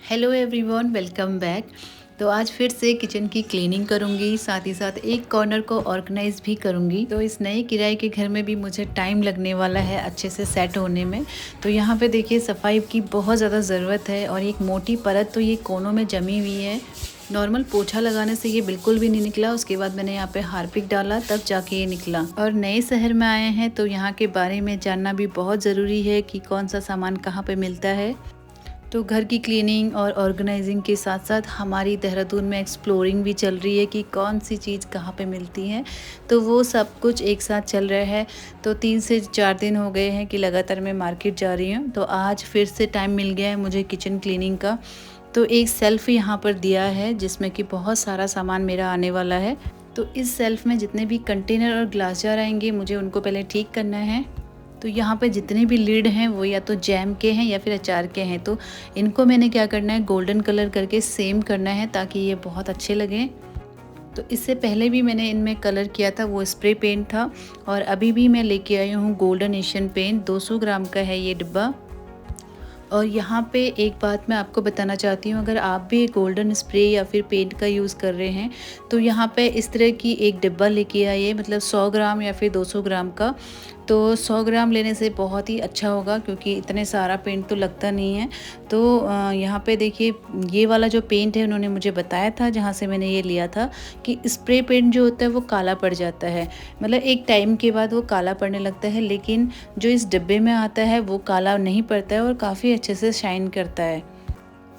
Hello everyone, welcome back. तो आज फिर से किचन की क्लीनिंग करूंगी, साथ ही साथ एक कॉर्नर को ऑर्गेनाइज भी करूंगी। तो इस नए किराए के घर में भी मुझे टाइम लगने वाला है अच्छे से सेट होने में। तो यहाँ पे देखिए सफाई की बहुत ज़्यादा ज़रूरत है और एक मोटी परत तो ये कोनों में जमी हुई है। नॉर्मल पोछा लगाने से ये बिल्कुल भी नहीं निकला। उसके बाद मैंने यहाँ पे हार्पिक डाला, तब जाके ये निकला। और नए शहर में आए हैं तो यहाँ के बारे में जानना भी बहुत ज़रूरी है कि कौन सा सामान कहाँ पे मिलता है। तो घर की क्लीनिंग और ऑर्गेनाइजिंग के साथ साथ हमारी देहरादून में एक्सप्लोरिंग भी चल रही है कि कौन सी चीज़ कहाँ पे मिलती है। तो वो सब कुछ एक साथ चल रहा है। तो 3 से 4 दिन हो गए हैं कि लगातार मैं मार्केट जा रही हूँ। तो आज फिर से टाइम मिल गया है मुझे किचन क्लीनिंग का। तो एक सेल्फ़ यहाँ पर दिया है जिसमें कि बहुत सारा सामान मेरा आने वाला है। तो इस सेल्फ़ में जितने भी कंटेनर और ग्लास जार आएंगे मुझे उनको पहले ठीक करना है। तो यहाँ पे जितने भी लीड हैं वो या तो जैम के हैं या फिर अचार के हैं। तो इनको मैंने क्या करना है, गोल्डन कलर करके सेम करना है ताकि ये बहुत अच्छे लगें। तो इससे पहले भी मैंने इनमें कलर किया था, वो स्प्रे पेंट था। और अभी भी मैं लेके आई हूँ गोल्डन एशियन पेंट, 200 ग्राम का है ये डिब्बा। और यहाँ पे एक बात मैं आपको बताना चाहती हूँ, अगर आप भी गोल्डन स्प्रे या फिर पेंट का यूज़ कर रहे हैं तो यहाँ पे इस तरह की एक डिब्बा लेके आइए, मतलब 100 ग्राम या फिर 200 ग्राम का। तो 100 ग्राम लेने से बहुत ही अच्छा होगा क्योंकि इतने सारा पेंट तो लगता नहीं है। तो यहाँ पे देखिए ये वाला जो पेंट है उन्होंने मुझे बताया था जहाँ से मैंने ये लिया था कि स्प्रे पेंट जो होता है वो काला पड़ जाता है, मतलब एक टाइम के बाद वो काला पड़ने लगता है। लेकिन जो इस डिब्बे में आता है वो काला नहीं पड़ता है और काफ़ी अच्छे से शाइन करता है।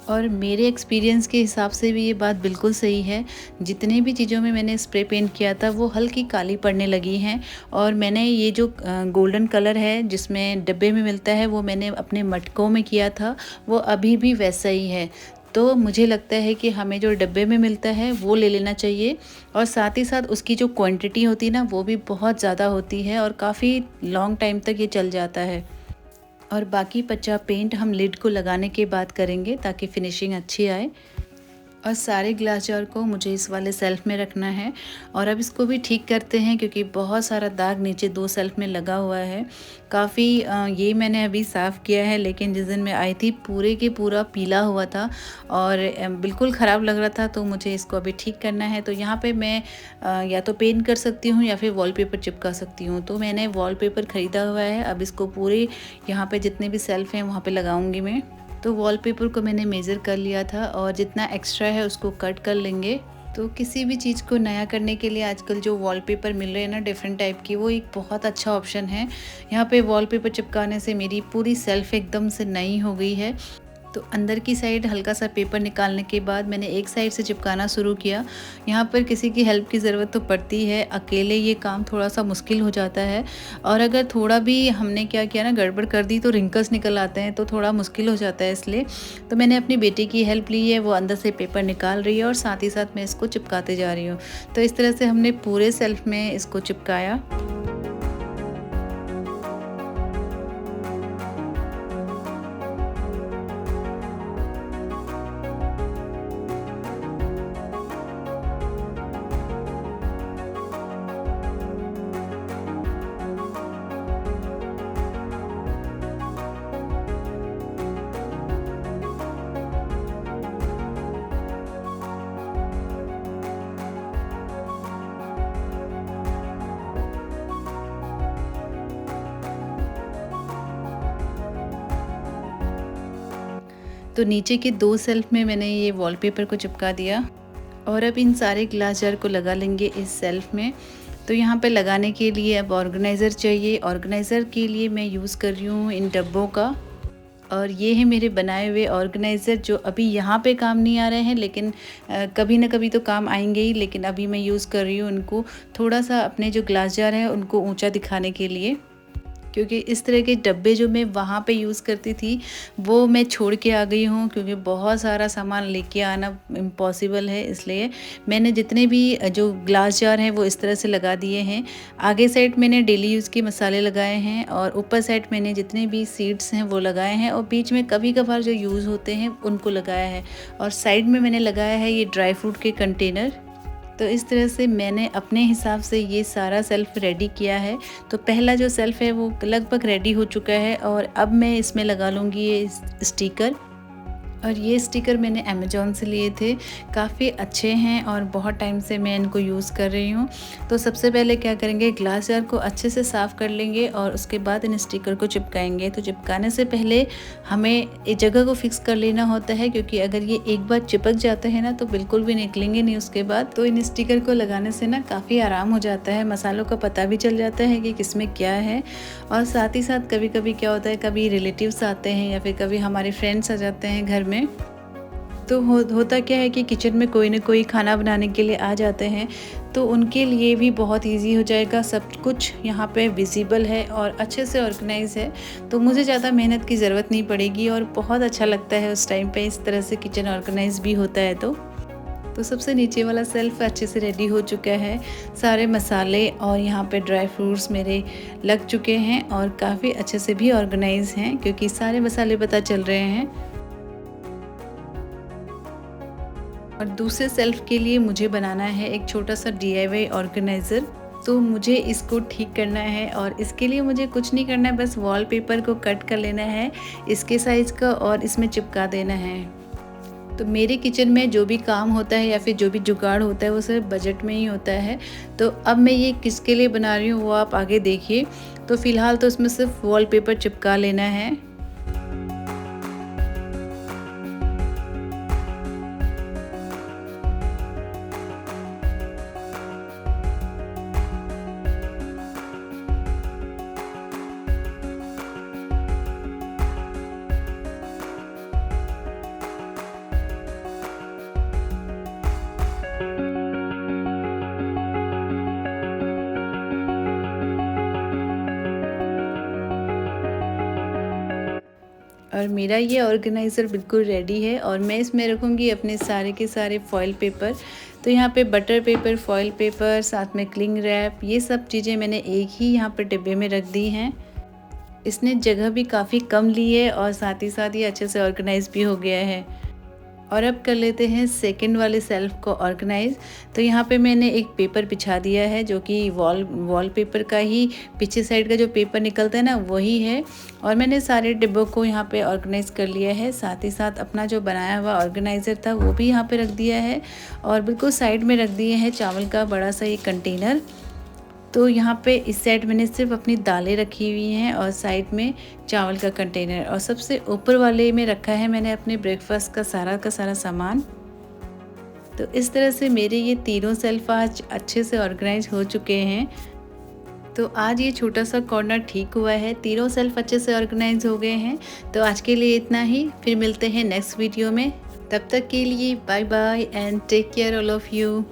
और मेरे एक्सपीरियंस के हिसाब से भी ये बात बिल्कुल सही है। जितने भी चीज़ों में मैंने स्प्रे पेंट किया था वो हल्की काली पड़ने लगी हैं। और मैंने ये जो गोल्डन कलर है जिसमें डिब्बे में मिलता है वो मैंने अपने मटकों में किया था, वो अभी भी वैसा ही है। तो मुझे लगता है कि हमें जो डिब्बे में मिलता है वो ले लेना चाहिए। और साथ ही साथ उसकी जो क्वांटिटी होती है ना वो भी बहुत ज़्यादा होती है और काफ़ी लॉन्ग टाइम तक ये चल जाता है। और बाकी बचा पेंट हम लिड को लगाने के बाद करेंगे ताकि फिनिशिंग अच्छी आए। और सारे ग्लास जार को मुझे इस वाले सेल्फ में रखना है। और अब इसको भी ठीक करते हैं क्योंकि बहुत सारा दाग नीचे 2 सेल्फ में लगा हुआ है काफ़ी। ये मैंने अभी साफ़ किया है, लेकिन जिस दिन मैं आई थी पूरे के पूरा पीला हुआ था और बिल्कुल ख़राब लग रहा था। तो मुझे इसको अभी ठीक करना है। तो यहाँ पे मैं या तो पेंट कर सकती हूँ या फिर वॉलपेपर चिपका सकती हूँ। तो मैंने वॉलपेपर ख़रीदा हुआ है। अब इसको पूरे यहाँ पे जितने भी सेल्फ हैं वहाँ पे लगाऊंगी मैं। तो वॉलपेपर को मैंने मेज़र कर लिया था और जितना एक्स्ट्रा है उसको कट कर लेंगे। तो किसी भी चीज़ को नया करने के लिए आजकल जो वॉलपेपर मिल रहे हैं ना डिफरेंट टाइप की, वो एक बहुत अच्छा ऑप्शन है। यहाँ पे वॉलपेपर चिपकाने से मेरी पूरी सेल्फ एकदम से नई हो गई है। तो अंदर की साइड हल्का सा पेपर निकालने के बाद मैंने एक साइड से चिपकाना शुरू किया। यहाँ पर किसी की हेल्प की ज़रूरत तो पड़ती है, अकेले ये काम थोड़ा सा मुश्किल हो जाता है। और अगर थोड़ा भी हमने क्या किया ना, गड़बड़ कर दी तो रिंकल्स निकल आते हैं, तो थोड़ा मुश्किल हो जाता है। इसलिए तो मैंने अपनी बेटी की हेल्प ली है, वो अंदर से पेपर निकाल रही है और साथ ही साथ मैं इसको चिपकाते जा रही हूँ। तो इस तरह से हमने पूरे सेल्फ में इसको चिपकाया। तो नीचे के 2 सेल्फ में मैंने ये वॉलपेपर को चिपका दिया। और अब इन सारे ग्लास जार को लगा लेंगे इस सेल्फ में। तो यहाँ पे लगाने के लिए अब ऑर्गेनाइज़र चाहिए। ऑर्गेनाइज़र के लिए मैं यूज़ कर रही हूँ इन डब्बों का। और ये है मेरे बनाए हुए ऑर्गेनाइज़र जो अभी यहाँ पे काम नहीं आ रहे हैं, लेकिन कभी ना कभी तो काम आएंगे ही। लेकिन अभी मैं यूज़ कर रही हूँ उनको थोड़ा सा अपने जो ग्लास जार हैं उनको ऊंचा दिखाने के लिए, क्योंकि इस तरह के डब्बे जो मैं वहाँ पे यूज़ करती थी वो मैं छोड़ के आ गई हूँ, क्योंकि बहुत सारा सामान लेके आना इम्पॉसिबल है। इसलिए मैंने जितने भी जो ग्लास जार हैं वो इस तरह से लगा दिए हैं। आगे साइड मैंने डेली यूज़ के मसाले लगाए हैं और ऊपर साइड मैंने जितने भी सीड्स हैं वो लगाए हैं और बीच में कभी कभार जो यूज़ होते हैं उनको लगाया है। और साइड में मैंने लगाया है ये ड्राई फ्रूट के कंटेनर। तो इस तरह से मैंने अपने हिसाब से ये सारा सेल्फ रेडी किया है। तो पहला जो सेल्फ है वो लगभग रेडी हो चुका है और अब मैं इसमें लगा लूँगी ये स्टिकर। और ये स्टिकर मैंने अमेज़ॉन से लिए थे, काफ़ी अच्छे हैं और बहुत टाइम से मैं इनको यूज़ कर रही हूँ। तो सबसे पहले क्या करेंगे, ग्लास जार को अच्छे से साफ़ कर लेंगे और उसके बाद इन स्टिकर को चिपकाएंगे। तो चिपकाने से पहले हमें एक जगह को फिक्स कर लेना होता है, क्योंकि अगर ये एक बार चिपक जाते हैं ना तो बिल्कुल भी निकलेंगे नहीं उसके बाद। तो इन स्टिकर को लगाने से ना काफ़ी आराम हो जाता है, मसालों का पता भी चल जाता है कि किसमें क्या है। और साथ ही साथ कभी कभी क्या होता है, कभी रिलेटिव्स आते हैं या फिर कभी हमारे फ्रेंड्स आ जाते हैं घर में, तो होता क्या है कि किचन में कोई ना कोई खाना बनाने के लिए आ जाते हैं, तो उनके लिए भी बहुत इजी हो जाएगा। सब कुछ यहाँ पे विजिबल है और अच्छे से ऑर्गेनाइज है, तो मुझे ज़्यादा मेहनत की ज़रूरत नहीं पड़ेगी और बहुत अच्छा लगता है उस टाइम पे इस तरह से किचन ऑर्गेनाइज भी होता है। तो सबसे नीचे वाला सेल्फ अच्छे से रेडी हो चुका है, सारे मसाले और यहाँ पे ड्राई फ्रूट्स मेरे लग चुके हैं और काफ़ी अच्छे से भी ऑर्गेनाइज हैं, क्योंकि सारे मसाले पता चल रहे हैं। और दूसरे सेल्फ के लिए मुझे बनाना है एक छोटा सा DIY ऑर्गेनाइज़र। तो मुझे इसको ठीक करना है और इसके लिए मुझे कुछ नहीं करना है, बस वॉलपेपर को कट कर लेना है इसके साइज़ का और इसमें चिपका देना है। तो मेरे किचन में जो भी काम होता है या फिर जो भी जुगाड़ होता है वो सिर्फ बजट में ही होता है। तो अब मैं ये किसके लिए बना रही हूँ वो आप आगे देखिए। तो फ़िलहाल तो इसमें सिर्फ वॉलपेपर चिपका लेना है। और मेरा ये ऑर्गेनाइज़र बिल्कुल रेडी है और मैं इसमें रखूँगी अपने सारे के सारे फॉइल पेपर। तो यहाँ पे बटर पेपर, फॉइल पेपर, साथ में क्लिंग रैप, ये सब चीज़ें मैंने एक ही यहाँ पर डिब्बे में रख दी हैं। इसने जगह भी काफ़ी कम ली है और साथ ही साथ ये अच्छे से ऑर्गेनाइज़ भी हो गया है। और अब कर लेते हैं सेकंड वाले सेल्फ को ऑर्गेनाइज़। तो यहाँ पे मैंने एक पेपर बिछा दिया है जो कि वॉलपेपर का ही पीछे साइड का जो पेपर निकलता है ना वही है। और मैंने सारे डिब्बों को यहाँ पे ऑर्गेनाइज़ कर लिया है, साथ ही साथ अपना जो बनाया हुआ ऑर्गेनाइज़र था वो भी यहाँ पे रख दिया है और बिल्कुल साइड में रख दिए हैं चावल का बड़ा सा ये कंटेनर। तो यहाँ पे इस साइड मैंने सिर्फ अपनी दालें रखी हुई हैं और साइड में चावल का कंटेनर, और सबसे ऊपर वाले में रखा है मैंने अपने ब्रेकफास्ट का सारा सामान। तो इस तरह से मेरे ये तीनों सेल्फ आज अच्छे से ऑर्गेनाइज हो चुके हैं। तो आज ये छोटा सा कॉर्नर ठीक हुआ है, तीनों सेल्फ अच्छे से ऑर्गेनाइज हो गए हैं। तो आज के लिए इतना ही, फिर मिलते हैं नेक्स्ट वीडियो में। तब तक के लिए bye bye and take care all of you.